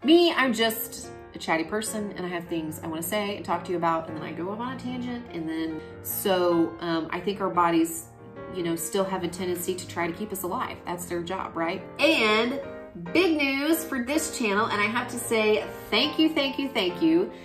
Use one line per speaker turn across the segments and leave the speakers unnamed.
Me, I'm just a chatty person and I have things I want to say and talk to you about, and then I go off on a tangent. And then, I think our bodies, still have a tendency to try to keep us alive. That's their job, right? And big news for this channel, and I have to say thank you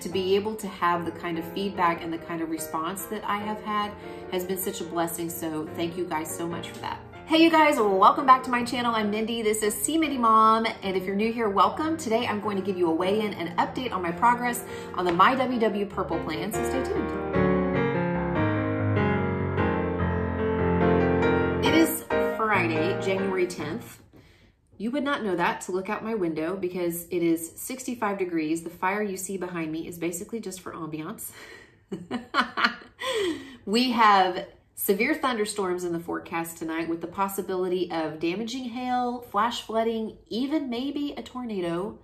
to be able to have the kind of feedback and the kind of response that I have had has been such a blessing. So thank you guys so much for that. Hey you guys, welcome back to my channel. I'm Mindy. This is See Mindy Mom, and if you're new here, welcome. Today I'm going to give you a weigh-in and update on my progress on the Myww Purple plan, so stay tuned. It is Friday, January 10th. You would not know that to look out my window because it is 65 degrees. The fire you see behind me is basically just for ambiance. We have severe thunderstorms in the forecast tonight with the possibility of damaging hail, flash flooding, even maybe a tornado,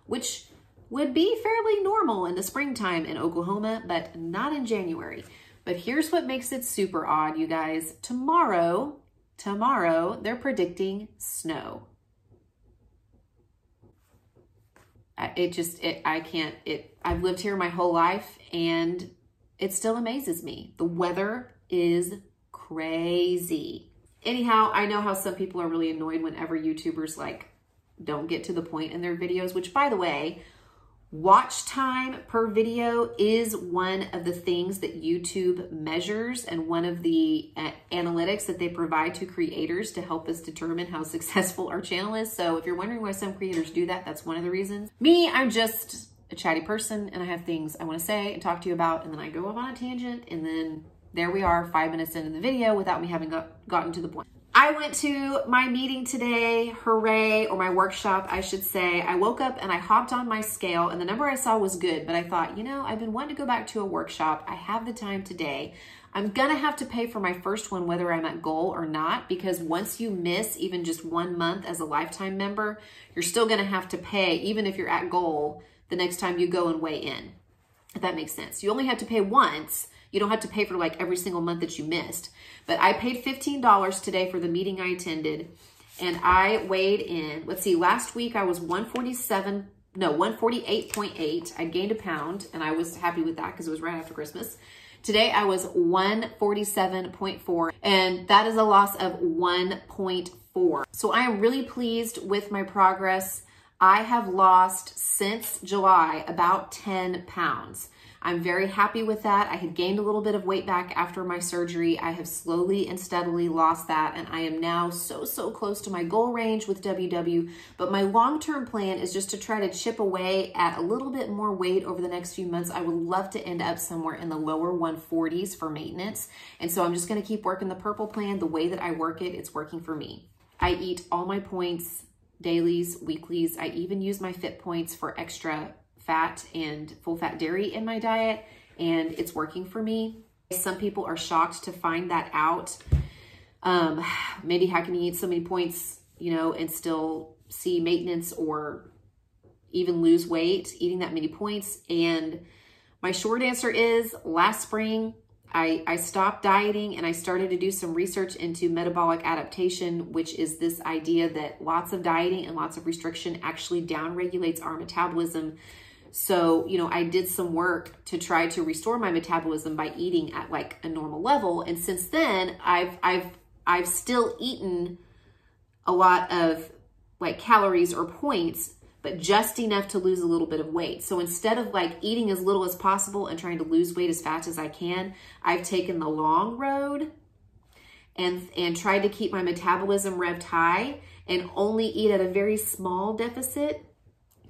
which would be fairly normal in the springtime in Oklahoma, but not in January. But here's what makes it super odd, you guys. Tomorrow, they're predicting snow. I've lived here my whole life and it still amazes me. The weather is crazy. Anyhow, I know how some people are really annoyed whenever YouTubers don't get to the point in their videos, which by the way, watch time per video is one of the things that YouTube measures and one of the analytics that they provide to creators to help us determine how successful our channel is. So if you're wondering why some creators do that, that's one of the reasons. Me, I'm just a chatty person and I have things I want to say and talk to you about, and then I go off on a tangent, and then there we are 5 minutes into the video without me having gotten to the point. I went to my meeting today, hooray, or my workshop, I should say. I woke up and I hopped on my scale and the number I saw was good, but I thought, I've been wanting to go back to a workshop. I have the time today. I'm gonna have to pay for my first one whether I'm at goal or not, because once you miss even just 1 month as a lifetime member, you're still gonna have to pay even if you're at goal the next time you go and weigh in, if that makes sense. You only have to pay once. You don't have to pay for every single month that you missed. But I paid $15 today for the meeting I attended, and I weighed in. Let's see, last week I was 148.8. I gained a pound, and I was happy with that because it was right after Christmas. Today I was 147.4, and that is a loss of 1.4. So I am really pleased with my progress. I have lost since July about 10 pounds. I'm very happy with that. I had gained a little bit of weight back after my surgery. I have slowly and steadily lost that, and I am now so close to my goal range with WW. But my long-term plan is just to try to chip away at a little bit more weight over the next few months. I would love to end up somewhere in the lower 140s for maintenance. And so I'm just gonna keep working the purple plan the way that I work it. It's working for me. I eat all my points, dailies, weeklies. I even use my Fit Points for extra fat and full fat dairy in my diet, and it's working for me. Some people are shocked to find that out. Maybe how can you eat so many points, and still see maintenance or even lose weight eating that many points? And my short answer is last spring, I stopped dieting and I started to do some research into metabolic adaptation, which is this idea that lots of dieting and lots of restriction actually downregulates our metabolism. So, I did some work to try to restore my metabolism by eating at a normal level. And since then, I've still eaten a lot of calories or points, but just enough to lose a little bit of weight. So instead of eating as little as possible and trying to lose weight as fast as I can, I've taken the long road and tried to keep my metabolism revved high and only eat at a very small deficit,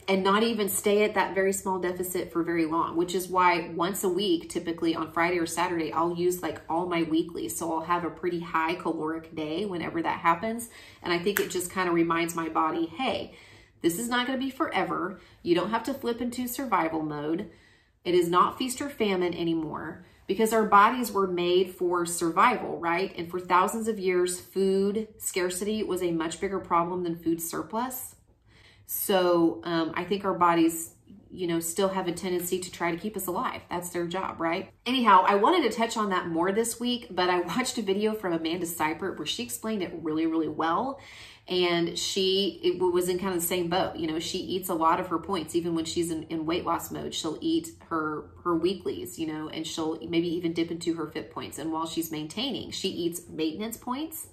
and not even stay at that very small deficit for very long, which is why once a week, typically on Friday or Saturday, I'll use all my weeklies. So I'll have a pretty high caloric day whenever that happens. And I think it just kind of reminds my body, hey, this is not going to be forever. You don't have to flip into survival mode. It is not feast or famine anymore, because our bodies were made for survival, right? And for thousands of years, food scarcity was a much bigger problem than food surplus. So I think our bodies, you know, still have a tendency to try to keep us alive. That's their job, right? Anyhow, I wanted to touch on that more this week, but I watched a video from Amanda Seibert where she explained it really, really well. And it was in kind of the same boat. You know, she eats a lot of her points, even when she's in weight loss mode. She'll eat her weeklies, you know, and she'll maybe even dip into her fit points. And while she's maintaining, she eats maintenance points.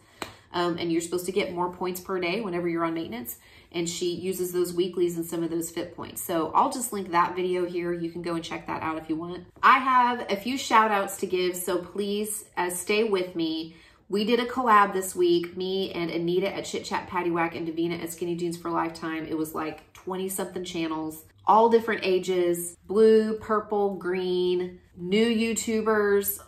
And you're supposed to get more points per day whenever you're on maintenance. And she uses those weeklies and some of those fit points. So I'll just link that video here. You can go and check that out if you want. I have a few shout outs to give, so please stay with me. We did a collab this week, me and Anita at Chit Chat Paddywhack and Davina at Skinny Jeans for Lifetime. It was like 20 something channels, all different ages, blue, purple, green, new YouTubers,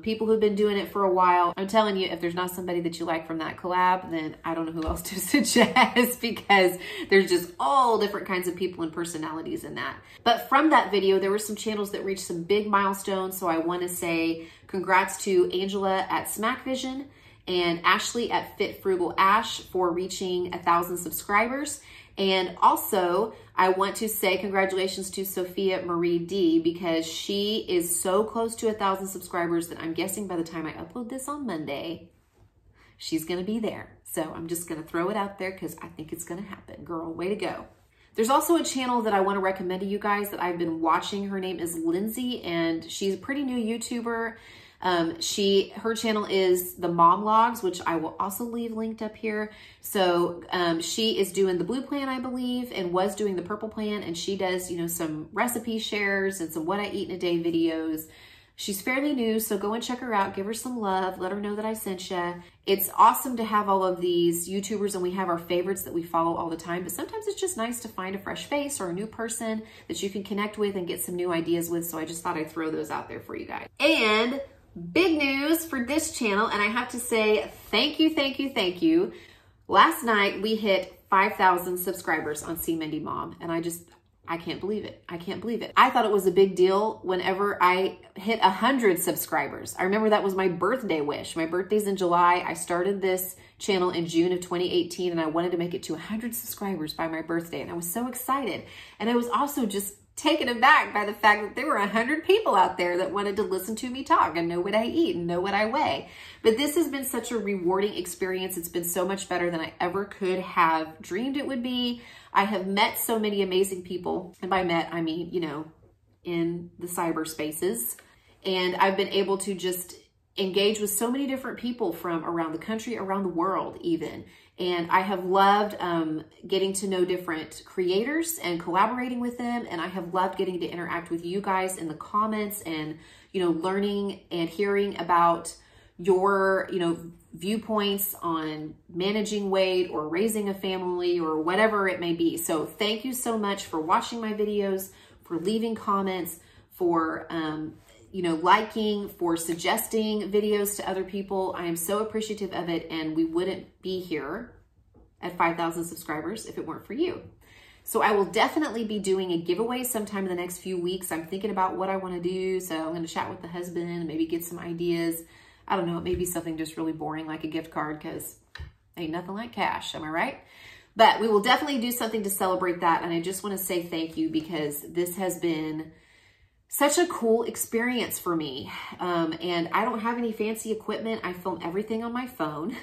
people who've been doing it for a while. I'm telling you, if there's not somebody that you like from that collab, then I don't know who else to suggest, because there's just all different kinds of people and personalities in that. But from that video, there were some channels that reached some big milestones. So I want to say congrats to Angela at Smack Vision and Ashley at Fit Frugal Ash for reaching 1,000 subscribers. And also, I want to say congratulations to Sophia Marie D, because she is so close to 1,000 subscribers that I'm guessing by the time I upload this on Monday, she's going to be there. So I'm just going to throw it out there because I think it's going to happen. Girl, way to go. There's also a channel that I want to recommend to you guys that I've been watching. Her name is Lindsay, and she's a pretty new YouTuber. Her channel is the Mom Logs, which I will also leave linked up here. So she is doing the blue plan, I believe, and was doing the purple plan, and she does, you know, some recipe shares and some what I eat in a day videos. She's fairly new, so go and check her out. Give her some love. Let her know that I sent you. It's awesome to have all of these YouTubers, and we have our favorites that we follow all the time, but sometimes it's just nice to find a fresh face or a new person that you can connect with and get some new ideas with. So I just thought I'd throw those out there for you guys. And big news for this channel, and I have to say thank you, thank you, thank you. Last night we hit 5,000 subscribers on See Mindy Mom, and I can't believe it. I can't believe it. I thought it was a big deal whenever I hit 100 subscribers. I remember that was my birthday wish. My birthday's in July. I started this channel in June of 2018, and I wanted to make it to 100 subscribers by my birthday, and I was so excited. And I was also just taken aback by the fact that there were 100 people out there that wanted to listen to me talk and know what I eat and know what I weigh. But this has been such a rewarding experience. It's been so much better than I ever could have dreamed it would be. I have met so many amazing people, and by met, I mean, you know, in the cyberspaces. And I've been able to just engage with so many different people from around the country, around the world even. And I have loved getting to know different creators and collaborating with them. And I have loved getting to interact with you guys in the comments and, you know, learning and hearing about your, you know, viewpoints on managing weight or raising a family or whatever it may be. So thank you so much for watching my videos, for leaving comments, for, you know, liking, for suggesting videos to other people. I am so appreciative of it, and we wouldn't be here at 5,000 subscribers if it weren't for you. So I will definitely be doing a giveaway sometime in the next few weeks. I'm thinking about what I want to do, so I'm going to chat with the husband and maybe get some ideas. I don't know, it may be something just really boring like a gift card, because ain't nothing like cash, am I right? But we will definitely do something to celebrate that, and I just want to say thank you, because this has been such a cool experience for me. And I don't have any fancy equipment. I film everything on my phone.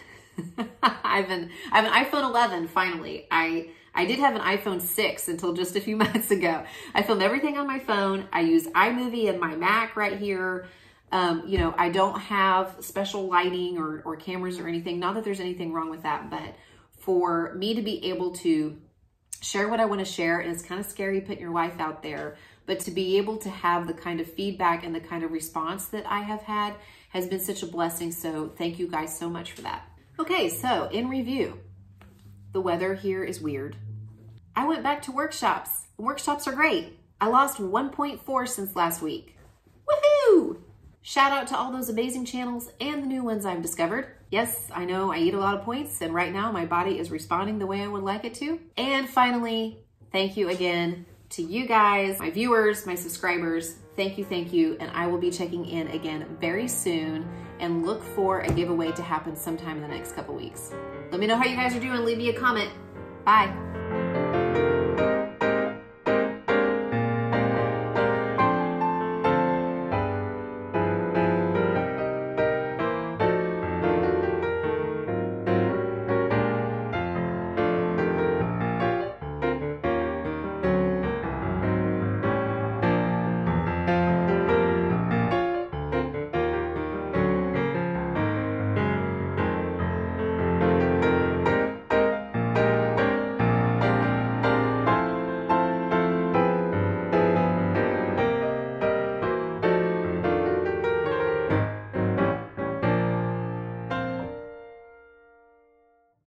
I have an iPhone 11, finally. I did have an iPhone 6 until just a few months ago. I film everything on my phone. I use iMovie and my Mac right here. You know, I don't have special lighting or cameras or anything. Not that there's anything wrong with that, but for me to be able to share what I want to share, and it's kind of scary putting your life out there, but to be able to have the kind of feedback and the kind of response that I have had has been such a blessing. So thank you guys so much for that. Okay, so in review, the weather here is weird. I went back to workshops. Workshops are great. I lost 1.4 since last week. Woohoo! Shout out to all those amazing channels and the new ones I've discovered. Yes, I know I eat a lot of points, and right now my body is responding the way I would like it to. And finally, thank you again to you guys, my viewers, my subscribers. Thank you, and I will be checking in again very soon, and look for a giveaway to happen sometime in the next couple weeks. Let me know how you guys are doing. Leave me a comment. Bye.